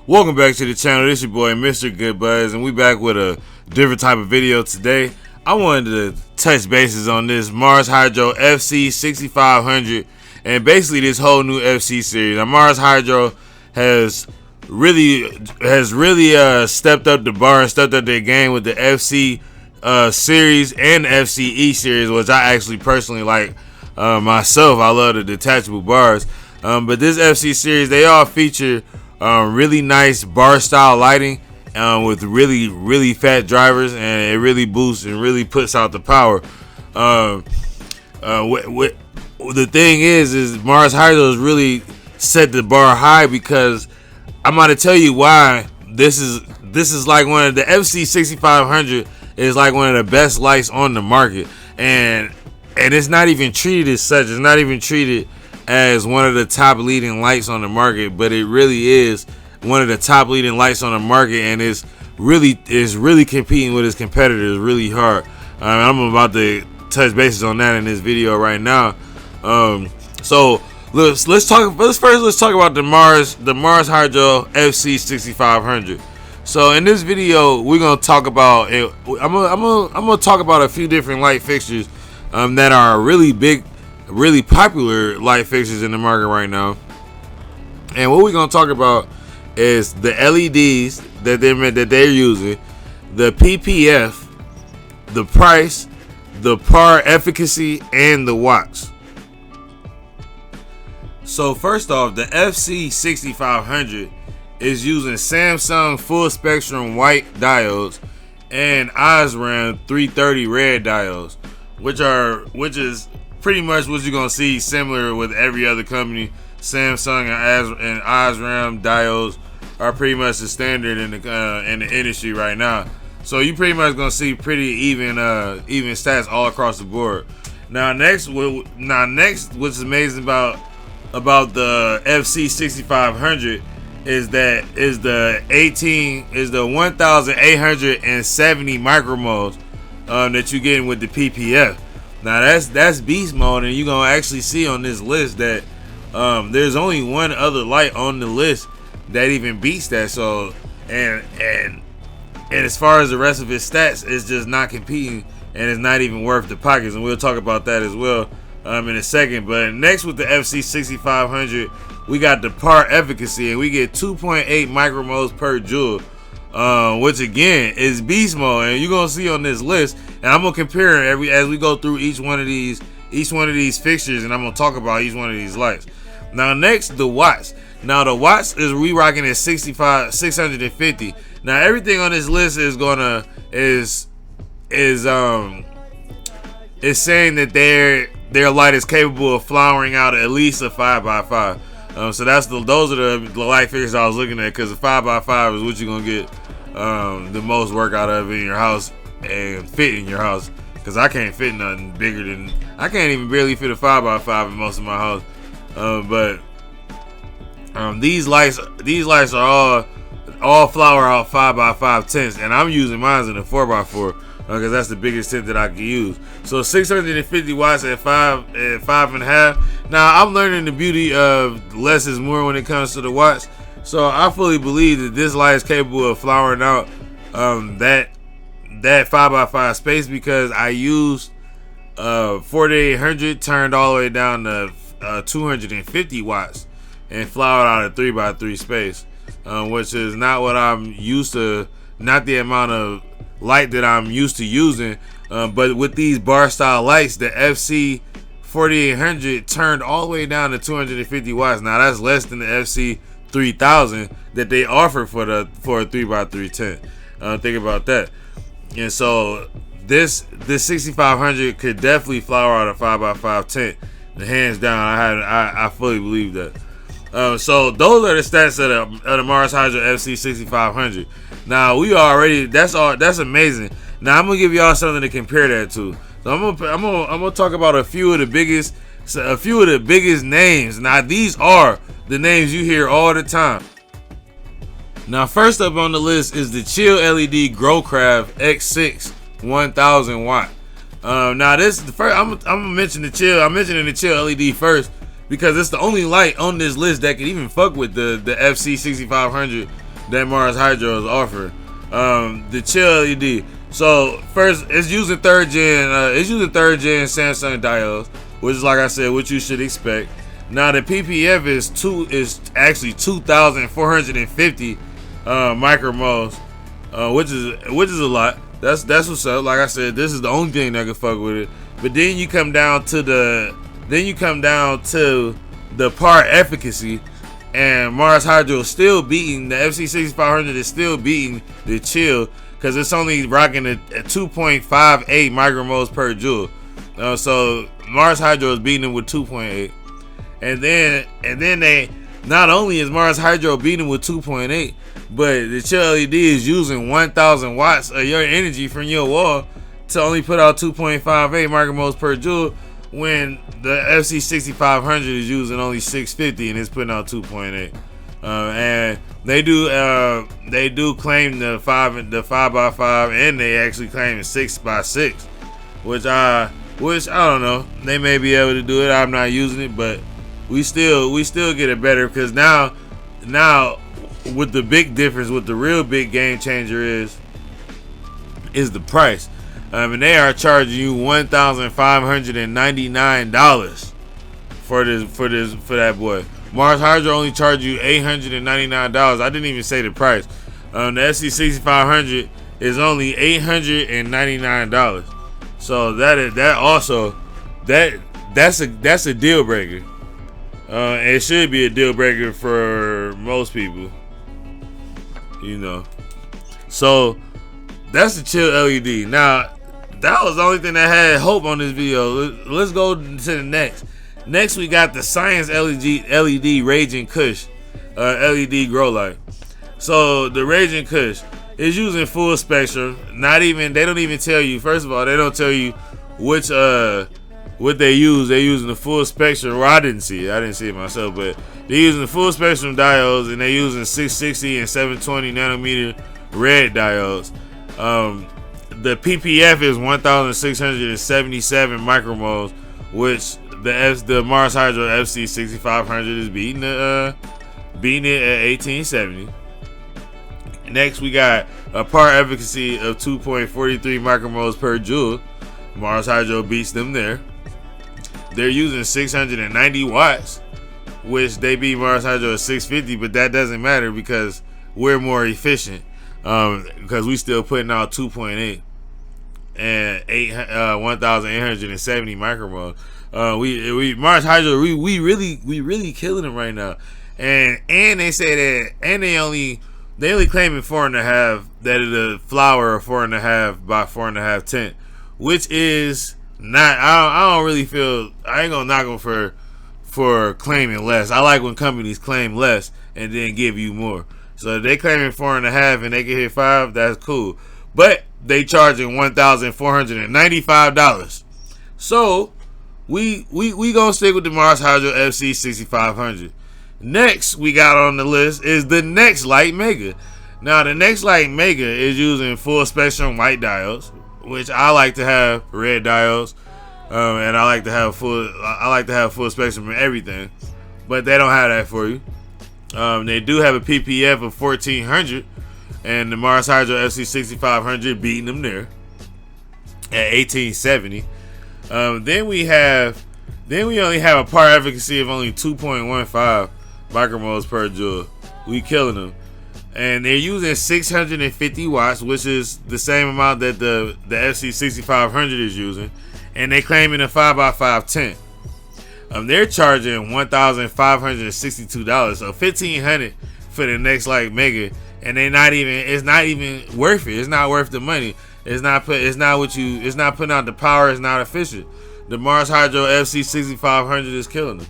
Welcome back to the channel. This your boy Mr. GoodBuds, and we back with a different type of video today. I wanted to touch bases on this Mars Hydro FC-6500 and basically this whole new FC series. Now, Mars Hydro has really stepped up the bar and stepped up their game with the FC series and the FCE series, which I actually personally like myself. I love the detachable bars, but this FC series, they all feature really nice bar style lighting with really fat drivers, and it really boosts and really puts out the power. The thing is Mars Hydro has really set the bar high, because I'm about to tell you why. This is like one of the FC-6500 is like one of the best lights on the market, and it's not even treated as such. It's not even treated as one of the top leading lights on the market, but it really is one of the top leading lights on the market, and it's really competing with its competitors really hard. I'm about to touch bases on that in this video right now. So let's talk about the Mars Hydro FC-6500. So in this video, we're gonna talk about it. I'm gonna talk about a few different light fixtures that are really big, really popular light fixtures in the market right now. And what we're gonna talk about is the LEDs that they're using, the PPF, the price, the PAR efficacy, and the watts. So first off, the FC-6500 is using Samsung full spectrum white diodes and Osram 330 red diodes, which is pretty much what you're gonna see similar with every other company. Samsung and Osram diodes are pretty much the standard in the industry right now. So you pretty much gonna see pretty even stats all across the board. Now next, what's amazing about the FC-6500 is the 1870 micromodes that you're getting with the PPF. Now that's beast mode, and you're gonna actually see on this list that there's only one other light on the list that even beats that. So and as far as the rest of its stats, it's just not competing, and it's not even worth the pockets, and we'll talk about that as well in a second. But next, with the FC-6500, we got the PAR efficacy, and we get 2.8 micromoles per joule, which again is beast mode, and you're gonna see on this list. And I'm gonna compare as we go through each one of these fixtures, and I'm gonna talk about each one of these lights. Now next, the watts. Now the watts is we rocking at 650. Now everything on this list is saying that their light is capable of flowering out at least a 5x5. So those are the light fixtures I was looking at, because a 5x5 is what you're gonna get the most work out of in your house and fit in your house. Because I can't fit nothing bigger than, I can't even barely fit a 5x5 in most of my house. But these lights are all flower out 5x5 tints, and I'm using mine in a 4x4 because that's the biggest tint that I can use. So 650 watts at 5.5. Now I'm learning the beauty of less is more when it comes to the watts. So I fully believe that this light is capable of flowering out that 5x5 space, because I used 4800 turned all the way down to 250 watts and flowered out a 3x3 space, which is not what I'm used to, not the amount of light that I'm used to using. But with these bar style lights, the FC 4800 turned all the way down to 250 watts. Now that's less than the FC 3000 that they offer for a 3x3 tent. Think about that. And so this 6500 could definitely flower out a 5x5 tent, hands down. I fully believe that. So those are the stats of the Mars Hydro FC-6500. Now that's amazing. Now I'm gonna give y'all something to compare that to. So I'm gonna talk about a few of the biggest names. Now these are the names you hear all the time. Now first up on the list is the Chill LED Growcraft X6 1000 watt. Now this is the first. I'm gonna mention the Chill. I'm mentioning the Chill LED first because it's the only light on this list that can even fuck with the FC-6500 that Mars Hydro is offering. The chill LED. So first, it's using third gen Samsung diodes, which is, like I said, what you should expect. Now the PPF is actually 2,450 micromoles, which is a lot. That's what's up. Like I said, this is the only thing that can fuck with it. But then you come down to the par efficacy, and Mars Hydro is still beating the FC-6500 is still beating the chill, because it's only rocking a 2.58 micromoles per joule. So Mars Hydro is beating them with 2.8. And then they, not only is Mars Hydro beating with 2.8, but the chill LED is using 1,000 watts of your energy from your wall to only put out 2.58 micromoles per joule, when the FC-6500 is using only 650 and it's putting out 2.8. And they do claim the 5x5, and they actually claim the 6x6, which I don't know. They may be able to do it. I'm not using it, but we still get it better, because now with the big difference, what the real big game changer is the price. And they are charging you $1,599 for that boy. Mars Hydro only charged you $899. I didn't even say the price. The FC-6500 is only $899. So that's a deal breaker. It should be a deal breaker for most people, you know. So that's the chill LED. Now, that was the only thing that had hope on this video. Let's go to the next. Next, we got the ScienceLeg Raging Kush LED grow light. So the Raging Kush is using full spectrum. They don't even tell you. First of all, they don't tell you which what they use. They're using the full spectrum. Well, I didn't see it myself, but they're using the full spectrum diodes, and they're using 660 and 720 nanometer red diodes. The PPF is 1,677 micromoles, which the Mars Hydro FC-6500 is beating it at 1870. Next, we got a par efficacy of 2.43 micromoles per joule. Mars Hydro beats them there. They're using 690 watts, which they beat Mars Hydro at 650, but that doesn't matter because we're more efficient, because we still putting out 2.8 and 1,870 micromoles. We Mars Hydro, we really killing them right now, and they say that, and they only claiming 4.5, that is a flower of 4.5 by 4.5 tint, which is not. I don't really feel. I ain't gonna knock them for claiming less. I like when companies claim less and then give you more. So if they claiming 4.5 and they can hit 5, that's cool. But they charging $1,495. So we gonna stick with the Mars Hydro FC-6500. Next we got on the list is the Next Light Mega. Now the Next Light Mega is using full spectrum white diodes, which I like to have red diodes, and I like to have full spectrum and everything. But they don't have that for you. They do have a PPF of 1,400, and the Mars Hydro FC-6500 beating them there at 1870. Then we only have a par efficacy of only 2.15 micromoles per joule. We killing them, and they're using 650 watts, which is the same amount that the FC-6500 is using, and they claiming a 5x5 tint. They're charging $1,562, so $1,500 for the Next Light Mega, and it's not even worth it. It's not worth the money. It's not putting out the power. It's not efficient. The Mars Hydro FC-6500 is killing them.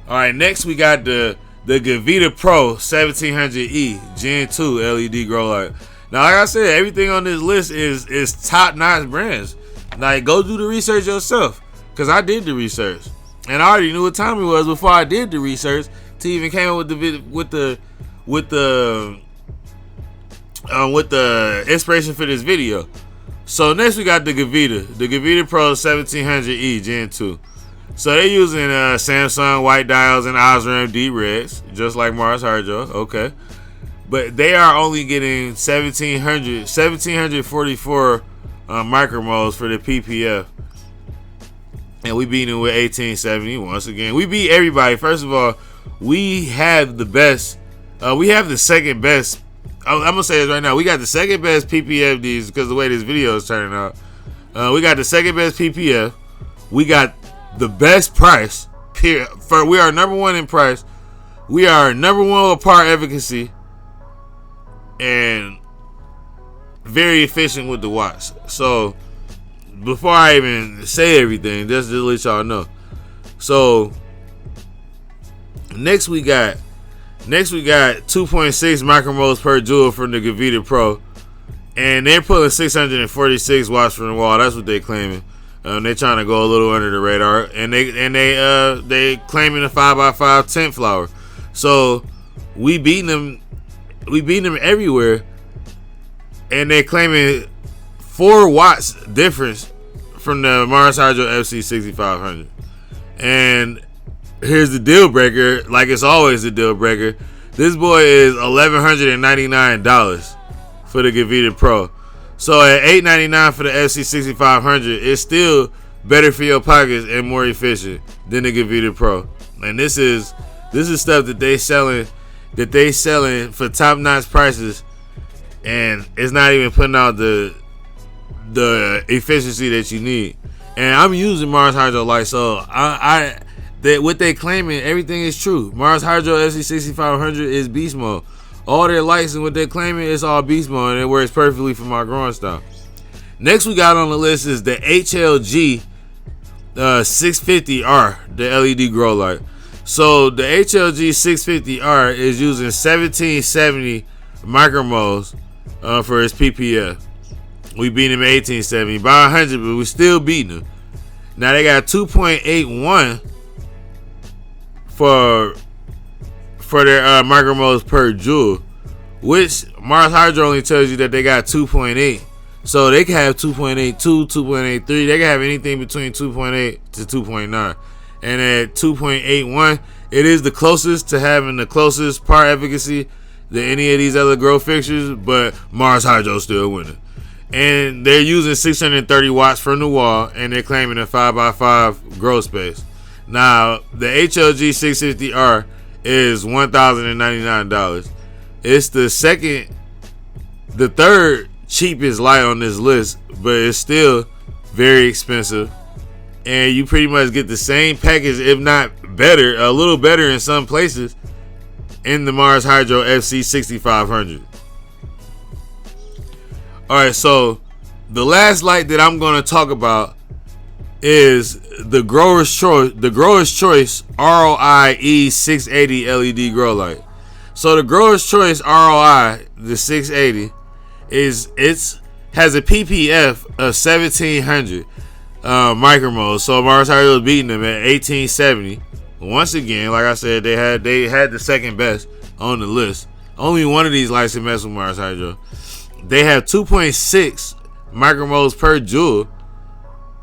All right, next we got the Gavita Pro 1700E Gen 2 LED grow light. Now, like I said, everything on this list is top-notch brands. Like, go do the research yourself, because I did the research, and I already knew what time it was before I did the research to even came up with the inspiration for this video. So next we got the Gavita Pro 1700E Gen 2. So they're using Samsung white diodes and Osram D reds, just like Mars Hydro. Okay. but they are only getting 1744 micromoles for the PPF, and we beat them with 1870 once again. We beat everybody. First of all, we have the best. We have the second best. I'm gonna say this right now. We got the second best PPFDs because of the way this video is turning out. We got the second best PPF. We got the best price. We are number one in price. We are number one with part efficacy, and very efficient with the watts. So before I even say everything, just to let y'all know. So next we got 2.6 micromoles per joule from the Gavita Pro, and they're pulling 646 watts from the wall. That's what they're claiming. They're trying to go a little under the radar, and they claiming a 5x5 Temp flower. So we beating them everywhere, and they're claiming 4 watts difference from the Mars Hydro FC-6500. And here's the deal breaker, like it's always the deal breaker. This boy is $1,199 for the Gavita Pro. So at $899 for the FC-6500, it's still better for your pockets and more efficient than the Gavita Pro. And this is stuff that they selling for top-notch prices, and it's not even putting out the efficiency that you need. And I'm using Mars Hydro Light, so what they claiming, everything is true. Mars Hydro FC-6500 is beast mode. All their lights and what they're claiming is all beast mode, and it works perfectly for my growing style. Next we got on the list is the HLG 650R, the LED grow light. So the HLG 650R is using 1770 micromoles for its PPF. We beat them at 1870 by 100, but we still beating them. Now they got 2.81 for their micromoles per joule, which Mars Hydro only tells you that they got 2.8. So they can have 2.82, 2.83. They can have anything between 2.8 to 2.9. And at 2.81, it is the closest to having the closest part efficacy than any of these other grow fixtures, but Mars Hydro still winning. And they're using 630 watts from the wall, and they're claiming a 5x5 grow space. Now, the HLG 650R is $1,099. It's the third cheapest light on this list, but it's still very expensive. And you pretty much get the same package, if not better, a little better in some places, in the Mars Hydro FC-6500. Alright, so the last light that I'm going to talk about is the Grower's Choice ROI E680 LED grow light. So the Grower's Choice ROI, the 680, has a PPF of 1700 micromoles. So Mars Hydro is beating them at 1870. Once again, like I said, they had the second best on the list. Only one of these lights can mess with Mars Hydro. They have 2.6 micromoles per joule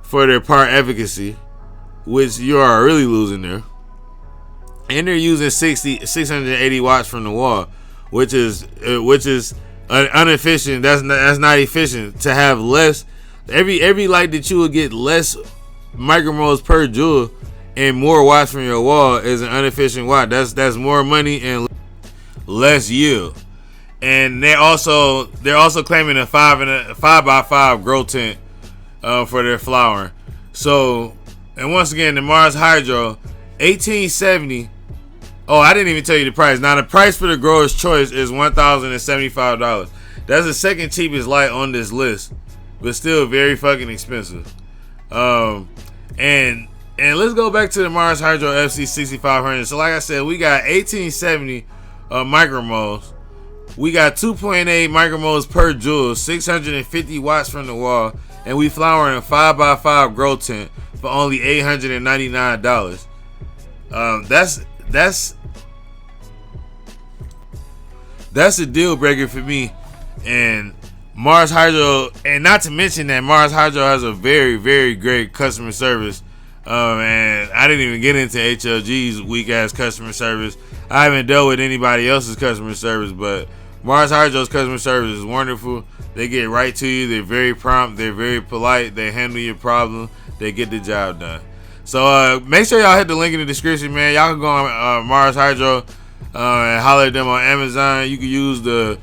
for their part efficacy, which you are really losing there. And they're using 680 watts from the wall, which is inefficient. That's not efficient to have less. Every light that you will get less micromoles per joule and more watts from your wall is an inefficient watt. That's more money and less yield. And they're also claiming a 5x5 grow tent for their flowering. So, and once again, the Mars Hydro 1870. Oh, I didn't even tell you the price. Now the price for the Grower's Choice is $1,075. That's the second cheapest light on this list, but still very fucking expensive. And let's go back to the Mars Hydro FC-6500. So like I said, we got 1870 micromoles. We got 2.8 micromoles per joule, 650 watts from the wall, and we flowering a 5x5 grow tent for only $899. That's a deal breaker for me. And Mars Hydro, and not to mention that Mars Hydro has a very, very great customer service. And I didn't even get into HLG's weak ass customer service. I haven't dealt with anybody else's customer service, but Mars Hydro's customer service is wonderful. They get right to you. They're very prompt. They're very polite. They handle your problem. They get the job done. So make sure y'all hit the link in the description, man. Y'all can go on Mars Hydro and holler at them on Amazon. You can use the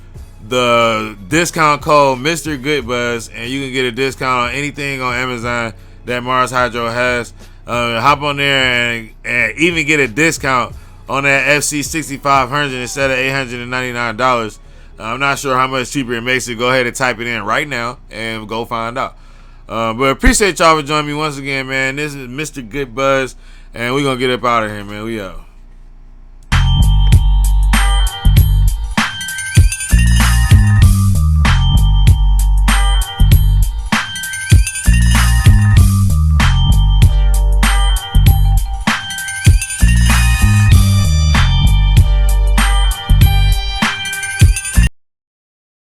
discount code Mr. GoodBuds, and you can get a discount on anything on Amazon that Mars Hydro has. Hop on there and even get a discount on that FC-6500 instead of $899. I'm not sure how much cheaper it makes it. Go ahead and type it in right now and go find out. But appreciate y'all for joining me once again, man. This is Mr. GoodBuds, and we're going to get up out of here, man. We out.